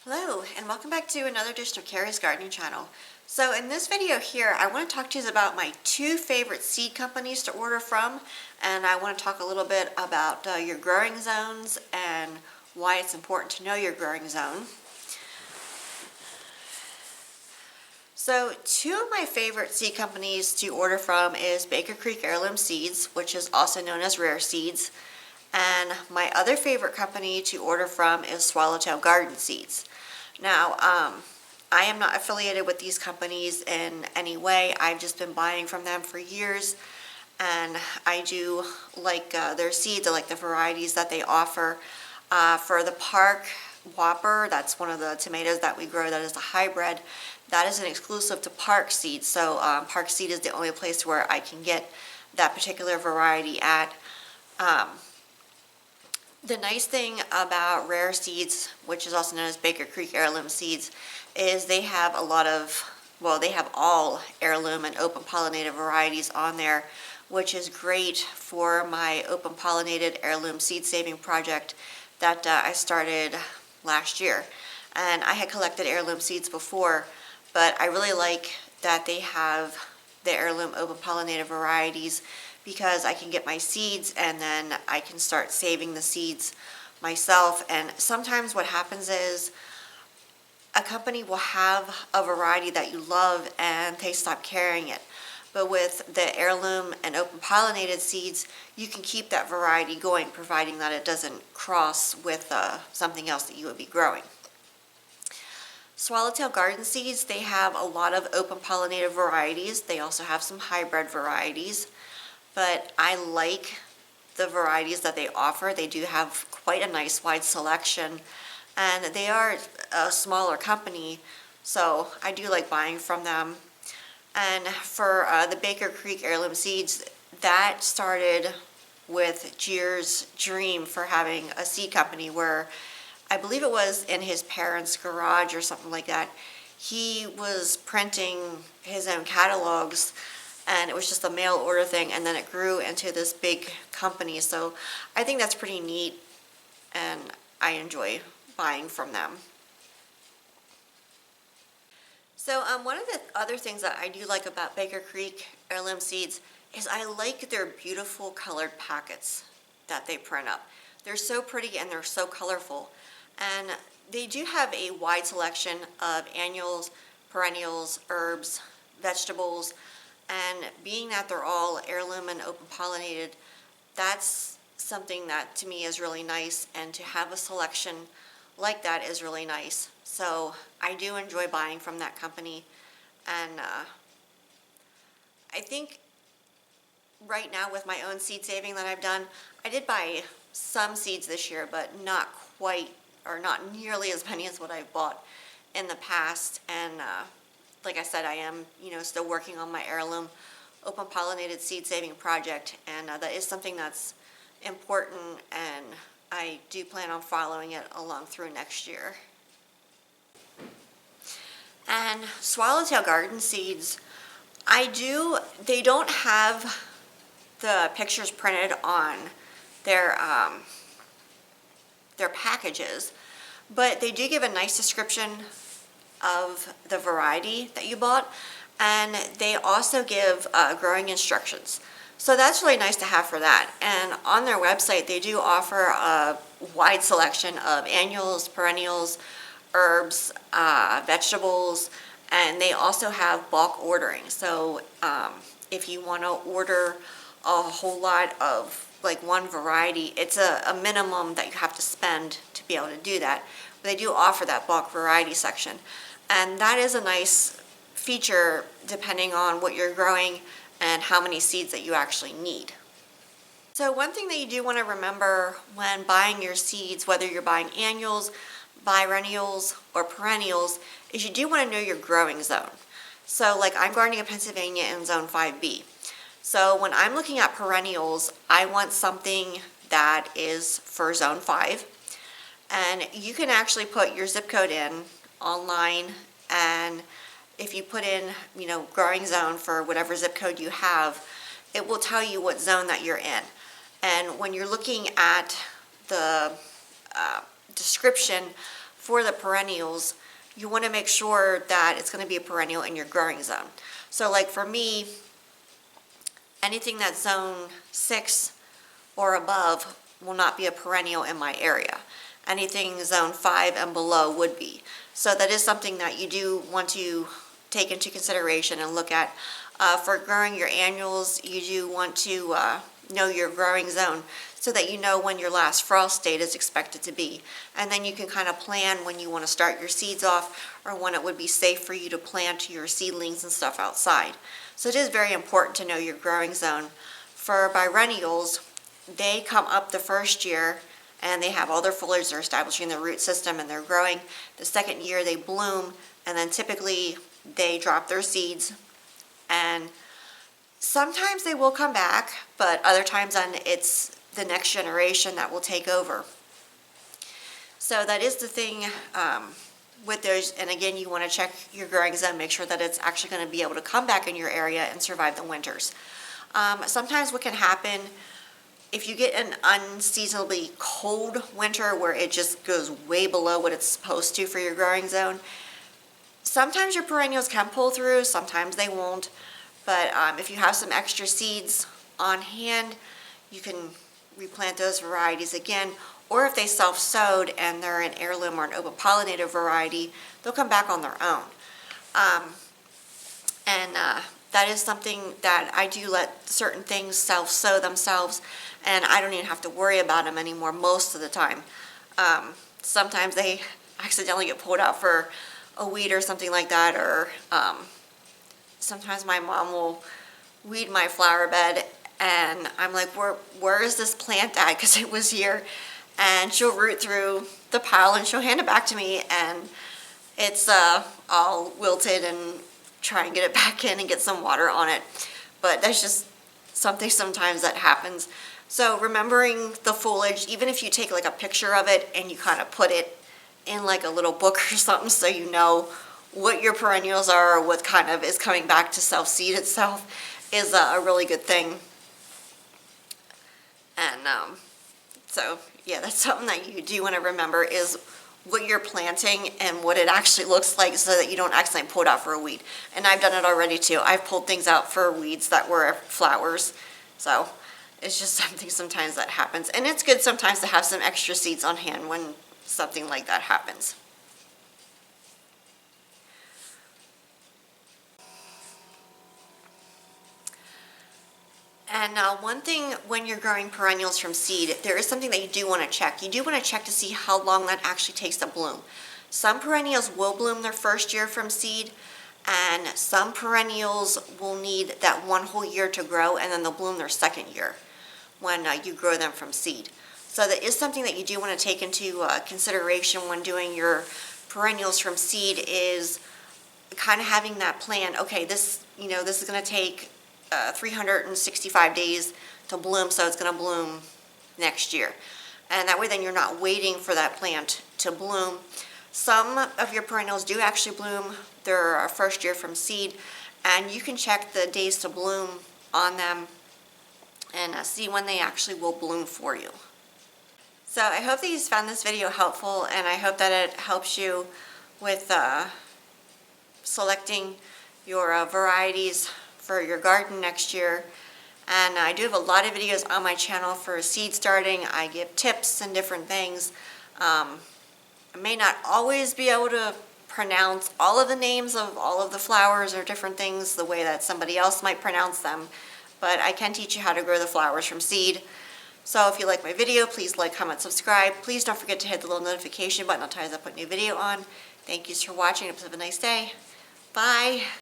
Hello, and welcome back to another edition of Carrie's Gardening Channel. So in this video here, I want to talk to you about my two favorite seed companies to order from, and I want to talk a little bit about your growing zones and why it's important to know your growing zone. So two of my favorite seed companies to order from is Baker Creek Heirloom Seeds, which is also known as Rare Seeds, and my other favorite company to order from is Swallowtail Garden Seeds. Now, I am not affiliated with these companies in any way. I've just been buying from them for years, and I do like their seeds. I like the varieties that they offer. For the Park Whopper, that's one of the tomatoes that we grow that is a hybrid. That is an exclusive to Park Seed, so Park Seed is the only place where I can get that particular variety at. The nice thing about Rare Seeds, which is also known as Baker Creek Heirloom Seeds, is they have they have all heirloom and open pollinated varieties on there, which is great for my open pollinated heirloom seed saving project that I started last year. And I had collected heirloom seeds before, but I really like that they have the heirloom open pollinated varieties, because I can get my seeds and then I can start saving the seeds myself. And sometimes what happens is a company will have a variety that you love and they stop carrying it. But with the heirloom and open pollinated seeds, you can keep that variety going, providing that it doesn't cross with something else that you would be growing. Swallowtail Garden Seeds, they have a lot of open pollinated varieties. They also have some hybrid varieties. But I like the varieties that they offer. They do have quite a nice wide selection, and they are a smaller company, so I do like buying from them. And for the Baker Creek Heirloom Seeds, that started with Jeer's dream for having a seed company, where I believe it was in his parents' garage or something like that. He was printing his own catalogs, and it was just a mail order thing, and then it grew into this big company. So I think that's pretty neat, and I enjoy buying from them. So one of the other things that I do like about Baker Creek Heirloom Seeds is I like their beautiful colored packets that they print up. They're so pretty and they're so colorful, and they do have a wide selection of annuals, perennials, herbs, vegetables. And being that they're all heirloom and open pollinated, that's something that to me is really nice, and to have a selection like that is really nice. So I do enjoy buying from that company, and I think right now with my own seed saving that I've done, I did buy some seeds this year, but not quite, or not nearly as many as what I've bought in the past. And like I said, I am, still working on my heirloom open pollinated seed saving project, and that is something that's important, and I do plan on following it along through next year. And Swallowtail Garden Seeds, they don't have the pictures printed on their packages, but they do give a nice description of the variety that you bought, and they also give growing instructions. So that's really nice to have for that. And on their website, they do offer a wide selection of annuals, perennials, herbs, vegetables, and they also have bulk ordering. So if you want to order a whole lot of like one variety, it's a minimum that you have to spend to be able to do that. But they do offer that bulk variety section. And that is a nice feature depending on what you're growing and how many seeds that you actually need. So one thing that you do want to remember when buying your seeds, whether you're buying annuals, biennials, or perennials, is you do want to know your growing zone. So like I'm gardening in Pennsylvania in zone 5B. So when I'm looking at perennials, I want something that is for zone 5. And you can actually put your zip code in online, and if you put in, growing zone for whatever zip code you have, it will tell you what zone that you're in. And when you're looking at the description for the perennials, you want to make sure that it's going to be a perennial in your growing zone. So like for me, anything that's zone 6 or above will not be a perennial in my area. Anything zone 5 and below would be. So that is something that you do want to take into consideration and look at. For growing your annuals, you do want to know your growing zone so that you know when your last frost date is expected to be. And then you can kind of plan when you want to start your seeds off, or when it would be safe for you to plant your seedlings and stuff outside. So it is very important to know your growing zone. For biennials, they come up the first year and they have all their foliage, they're establishing their root system and they're growing. The second year they bloom, and then typically they drop their seeds, and sometimes they will come back, but other times then it's the next generation that will take over. So that is the thing with those. And again, you want to check your growing zone, make sure that it's actually going to be able to come back in your area and survive the winters. Sometimes what can happen, if you get an unseasonably cold winter where it just goes way below what it's supposed to for your growing zone, sometimes your perennials can pull through, sometimes they won't. But if you have some extra seeds on hand, you can replant those varieties again. Or if they self-sowed and they're an heirloom or an open pollinated variety, they'll come back on their own. That is something that I do let certain things self-sow themselves, and I don't even have to worry about them anymore most of the time. Sometimes they accidentally get pulled out for a weed or something like that, or sometimes my mom will weed my flower bed and I'm like, where is this plant at? Because it was here. And she'll root through the pile and she'll hand it back to me, and it's all wilted, and try and get it back in and get some water on it. But that's just something sometimes that happens. So remembering the foliage, even if you take like a picture of it and you kind of put it in like a little book or something so you know what your perennials are or what kind of is coming back to self-seed itself, is a really good thing. And so yeah, that's something that you do want to remember, is what you're planting and what it actually looks like, so that you don't accidentally pull it out for a weed. And I've done it already too. I've pulled things out for weeds that were flowers. So it's just something sometimes that happens. And it's good sometimes to have some extra seeds on hand when something like that happens. And one thing when you're growing perennials from seed, there is something that you do want to check. You do want to check to see how long that actually takes to bloom. Some perennials will bloom their first year from seed, and some perennials will need that one whole year to grow, and then they'll bloom their second year when you grow them from seed. So that is something that you do want to take into consideration when doing your perennials from seed, is kind of having that plan. Okay, this is going to take 365 days to bloom, so it's going to bloom next year. And that way then you're not waiting for that plant to bloom. Some of your perennials do actually bloom their first year from seed, and you can check the days to bloom on them and see when they actually will bloom for you. So I hope that you found this video helpful, and I hope that it helps you with selecting your varieties for your garden next year. And I do have a lot of videos on my channel for seed starting. I give tips and different things. I may not always be able to pronounce all of the names of all of the flowers or different things the way that somebody else might pronounce them, but I can teach you how to grow the flowers from seed. So if you like my video, please like, comment, subscribe. Please don't forget to hit the little notification button. I'll tell you as I put a new video on. Thank you for watching. Have a nice day. Bye.